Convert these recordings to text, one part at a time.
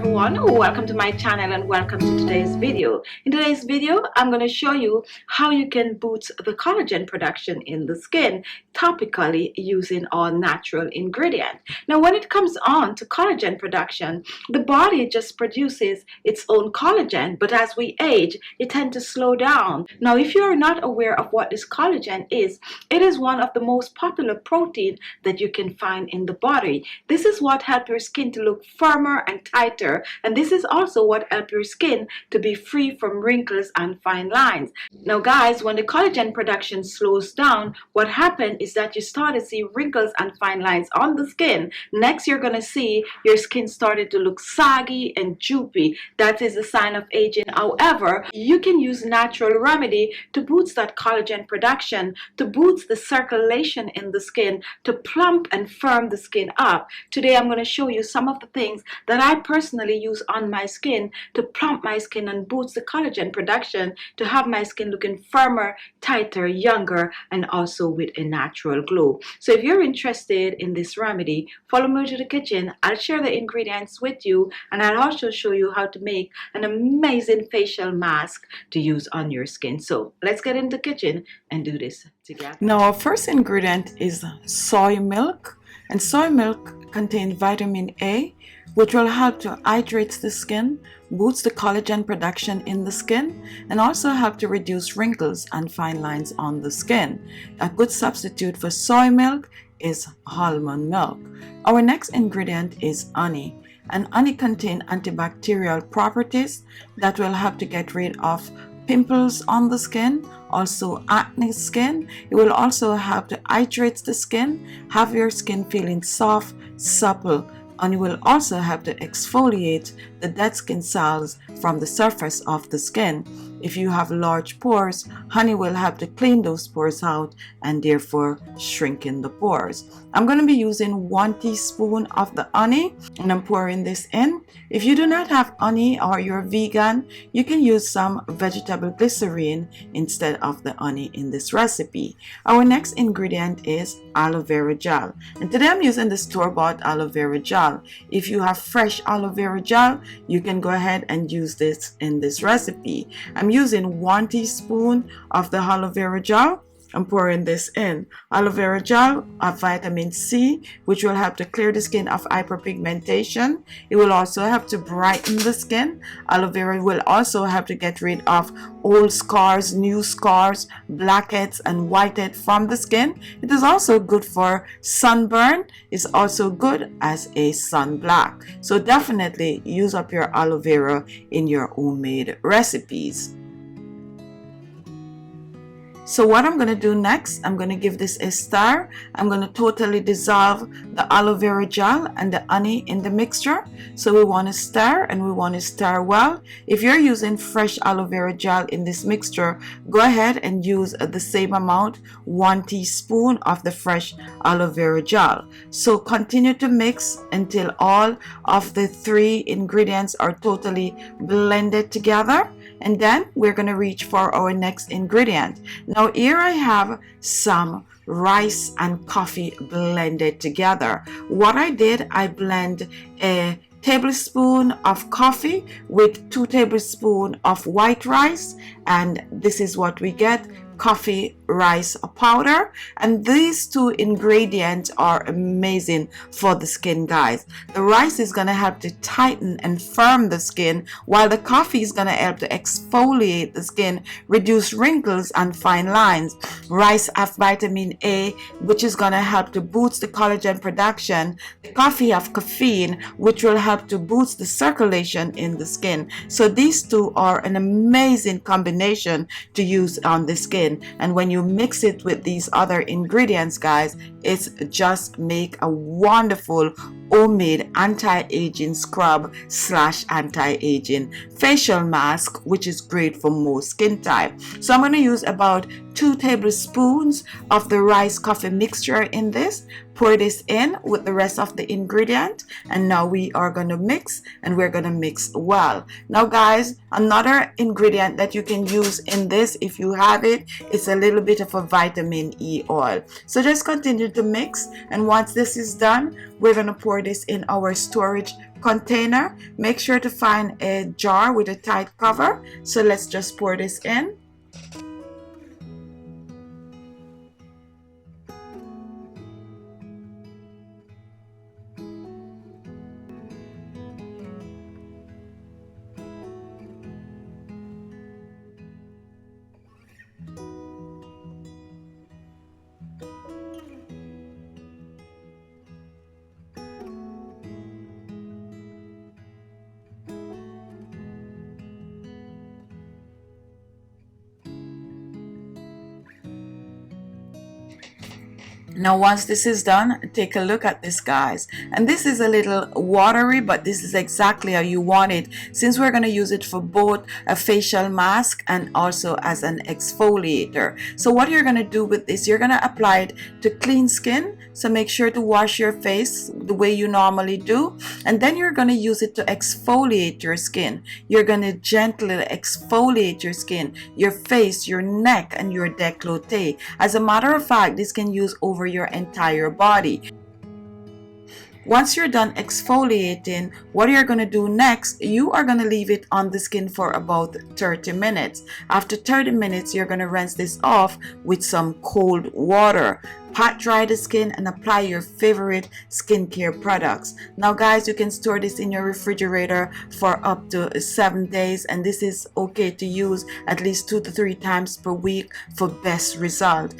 everyone, welcome to my channel and welcome to today's video. In today's video, I'm going to show you how you can boost the collagen production in the skin topically using all natural ingredients. Now, when it comes on to collagen production, the body just produces its own collagen, but as we age, it tends to slow down. Now, if you're not aware of what this collagen is, it is one of the most popular protein that you can find in the body. This is what helps your skin to look firmer and tighter, and this is also what helps your skin to be free from wrinkles and fine lines. Now guys, when the collagen production slows down, what happens is that you start to see wrinkles and fine lines on the skin. Next, you're going to see your skin started to look saggy and droopy. That is a sign of aging. However, you can use natural remedy to boost that collagen production, to boost the circulation in the skin, to plump and firm the skin up. Today I'm going to show you some of the things that I personally use on my skin to plump my skin and boost the collagen production, to have my skin looking firmer, tighter, younger, and also with a natural glow. So if you're interested in this remedy, follow me to the kitchen. I'll share the ingredients with you, and I'll also show you how to make an amazing facial mask to use on your skin. So let's get in the kitchen and do this together. Now our first ingredient is soy milk, and soy milk contains vitamin A, which will help to hydrate the skin, boost the collagen production in the skin, and also help to reduce wrinkles and fine lines on the skin. A good substitute for soy milk is almond milk. Our next ingredient is honey, and honey contains antibacterial properties that will help to get rid of pimples on the skin, also acne skin. It will also help to hydrate the skin, have your skin feeling soft, supple, and it will also help to exfoliate the dead skin cells from the surface of the skin. If you have large pores, honey will help to clean those pores out and therefore shrinking the pores. I'm going to be using 1 teaspoon of the honey, and I'm pouring this in. If you do not have honey or you're vegan, you can use some vegetable glycerin instead of the honey in this recipe. Our next ingredient is aloe vera gel, and today I'm using the store-bought aloe vera gel. If you have fresh aloe vera gel, you can go ahead and use this in this recipe. I'm using 1 teaspoon of the aloe vera gel. I'm pouring this in. Aloe vera gel of vitamin C, which will help to clear the skin of hyperpigmentation. It will also help to brighten the skin. Aloe vera will also help to get rid of old scars, new scars, blackheads, and whitehead from the skin. It is also good for sunburn. It's also good as a sunblock. So definitely use up your aloe vera in your homemade recipes. So what I'm going to do next, I'm going to give this a stir. I'm going to totally dissolve the aloe vera gel and the honey in the mixture. So we want to stir, and we want to stir well. If you're using fresh aloe vera gel in this mixture, go ahead and use the same amount, 1 teaspoon of the fresh aloe vera gel. So continue to mix until all of the 3 ingredients are totally blended together. And then we're going to reach for our next ingredient. Now here I have some rice and coffee blended together. What I did, I blend a tablespoon of coffee with 2 tablespoons of white rice, and this is what we get: coffee rice powder. And these 2 ingredients are amazing for the skin, guys. The rice is going to help to tighten and firm the skin, while the coffee is going to help to exfoliate the skin, reduce wrinkles and fine lines. Rice has vitamin A, which is going to help to boost the collagen production. The coffee has caffeine, which will help to boost the circulation in the skin. So these 2 are an amazing combination to use on the skin. And when you mix it with these other ingredients, guys, it's just make a wonderful homemade anti-aging scrub / anti-aging facial mask, which is great for most skin type. So I'm going to use about 2 tablespoons of the rice coffee mixture in this. Pour this in with the rest of the ingredient, and now we are going to mix, and we're going to mix well. Now guys, another ingredient that you can use in this, if you have it, is a little bit of a vitamin E oil. So just continue to mix. And once this is done, we're going to pour this in our storage container. Make sure to find a jar with a tight cover. So let's just pour this in. Now once this is done, take a look at this, guys, and this is a little watery, but this is exactly how you want it, since we're going to use it for both a facial mask and also as an exfoliator. So what you're going to do with this, you're going to apply it to clean skin, so make sure to wash your face the way you normally do, and then you're going to use it to exfoliate your skin. You're going to gently exfoliate your skin, your face, your neck, and your décolleté. As a matter of fact, this can use over your entire body. Once you're done exfoliating, what you're going to do next, you are going to leave it on the skin for about 30 minutes. After 30 minutes, you're going to rinse this off with some cold water. Pat dry the skin and apply your favorite skincare products. Now guys, you can store this in your refrigerator for up to 7 days, and this is okay to use at least 2 to 3 times per week for best result.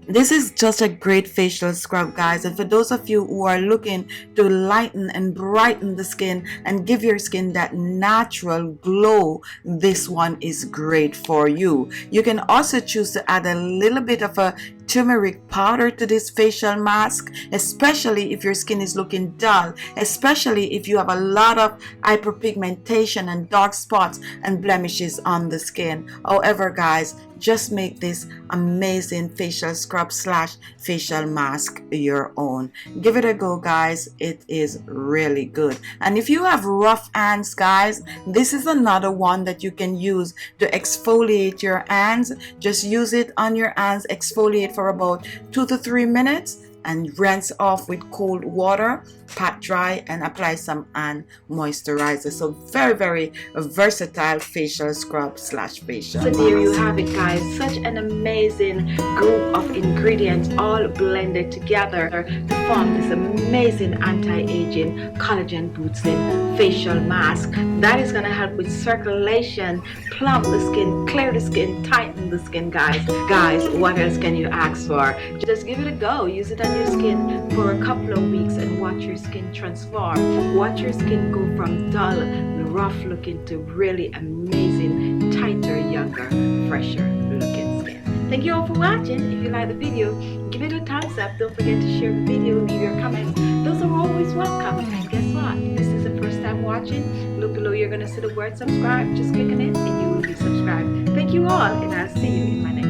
This is just a great facial scrub, guys, and for those of you who are looking to lighten and brighten the skin and give your skin that natural glow, this one is great for you. You can also choose to add a little bit of a turmeric powder to this facial mask, especially if your skin is looking dull, especially if you have a lot of hyperpigmentation and dark spots and blemishes on the skin. However, guys, just make this amazing facial scrub slash facial mask your own. Give it a go, guys. It is really good. And if you have rough hands, guys, this is another one that you can use to exfoliate your hands. Just use it on your hands, exfoliate for about 2 to 3 minutes, and rinse off with cold water, pat dry, and apply some hand moisturizer. So very versatile facial scrub slash facial So mask. there you have it, guys. Such an amazing group of ingredients all blended together to form this amazing anti-aging collagen boosting facial mask that is going to help with circulation, plump the skin, clear the skin, tighten the skin, guys. Guys, what else can you ask for? Just give it a go. Use it on your skin for a couple of weeks and watch your skin transform. Watch your skin go from dull, rough looking to really amazing, tighter, younger, fresher looking skin. Thank you all for watching. If you like the video, give it a thumbs up. Don't forget to share the video, leave your comments. Those are always welcome. And guess what? If this is the first time watching, look below. You're going to see the word subscribe. Just click on it and you will be subscribed. Thank you all, and I'll see you in my next